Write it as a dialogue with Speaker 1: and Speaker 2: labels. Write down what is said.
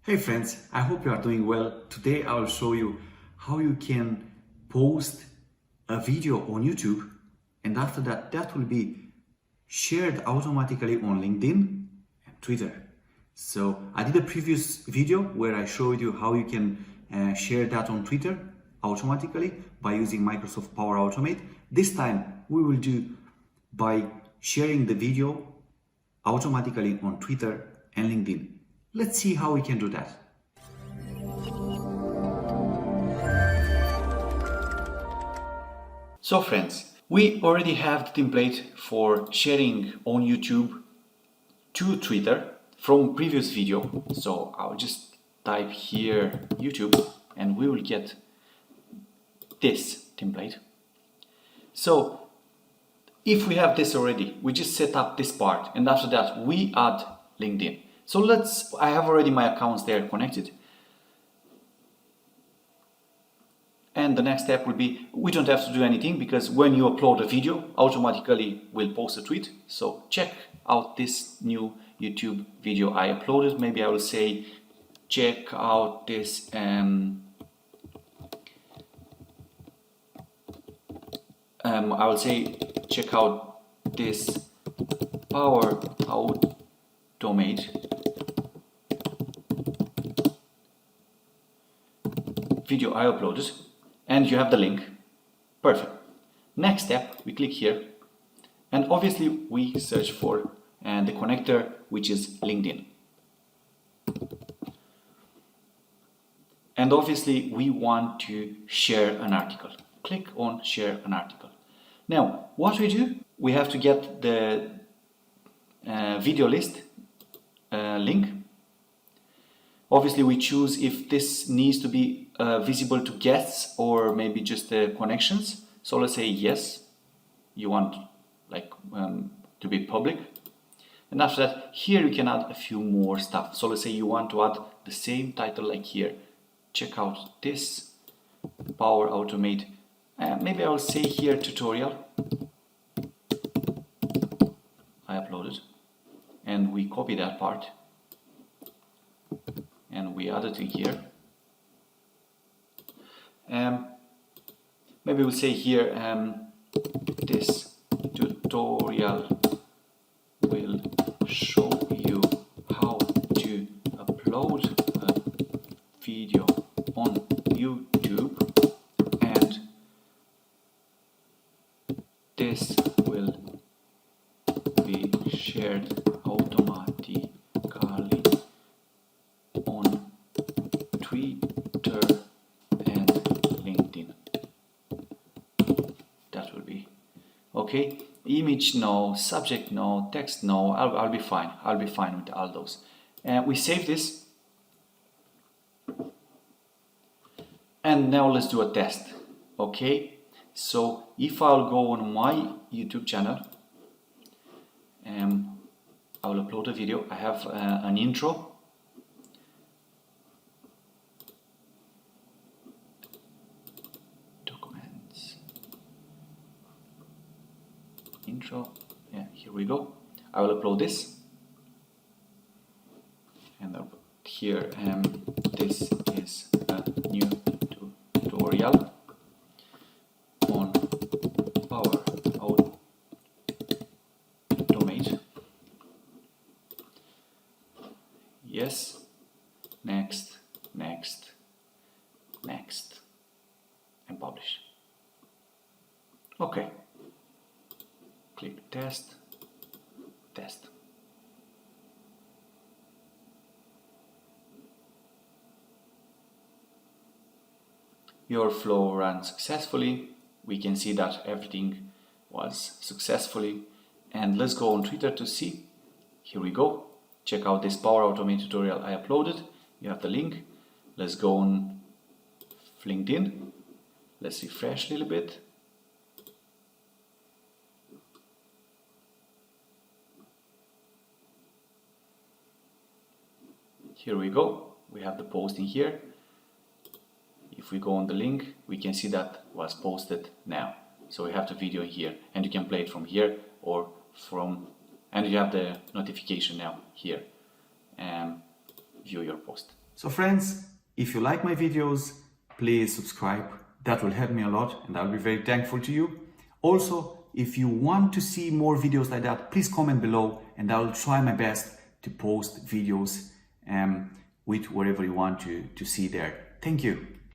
Speaker 1: Hey friends, I hope you are doing well. Today I will show you how you can post a video on YouTube, and after that will be shared automatically on LinkedIn and Twitter. So I did a previous video where I showed you how you can share that on Twitter automatically by using Microsoft Power Automate. This time we will do by sharing the video automatically on Twitter and LinkedIn. Let's see how we can do that. So friends, we already have the template for sharing on YouTube to Twitter from previous video. So I'll just type here YouTube and we will get this template. So if we have this already, we just set up this part and after that we add LinkedIn. So I have already my accounts there connected. And the next step will be, we don't have to do anything because when you upload a video, automatically we'll post a tweet. So check out this new YouTube video I uploaded. Maybe I will say, check out this I will say, check out this Power Automate video I uploaded, and you have the link. Perfect. Next step, we click here, and obviously we search for the connector, which is LinkedIn. And obviously we want to share an article. Click on share an article. Now, what we do, we have to get the video list link. Obviously we choose if this needs to be visible to guests or maybe just the connections. So let's say yes, you want like to be public. And after that, here you can add a few more stuff. So let's say you want to add the same title like here. Check out this Power Automate. Maybe I will say here tutorial. I uploaded and we copy that part and we add it in here. Maybe we'll say here this tutorial will show you how to upload a video on YouTube, and this will be shared automatically on Twitter and LinkedIn. That will be okay. Image no, subject no, text no. I'll be fine. I'll be fine with all those. And we save this. And now let's do a test. Okay. So if I'll go on my YouTube channel, I will upload a video. I have an intro. Documents. Intro. Yeah, here we go. I will upload this. And I'll put here, this is a new tutorial on Power Automate. Yes, next, next, next, and publish. Okay. Click test, test. Your flow ran successfully. We can see that everything was successfully. And let's go on Twitter to see. Here we go. Check out this Power Automate tutorial I uploaded. You have the link. Let's go on LinkedIn. Let's refresh a little bit. Here we go. We have the post in here. If we go on the link, we can see that was posted now. So we have the video here, and you can play it from here or from, and you have the notification now here. view your post.
Speaker 2: So friends, if you like my videos, please subscribe. That will help me a lot and I'll be very thankful to you. Also, if you want to see more videos like that, please comment below and I'll try my best to post videos with whatever you want to see there. Thank you.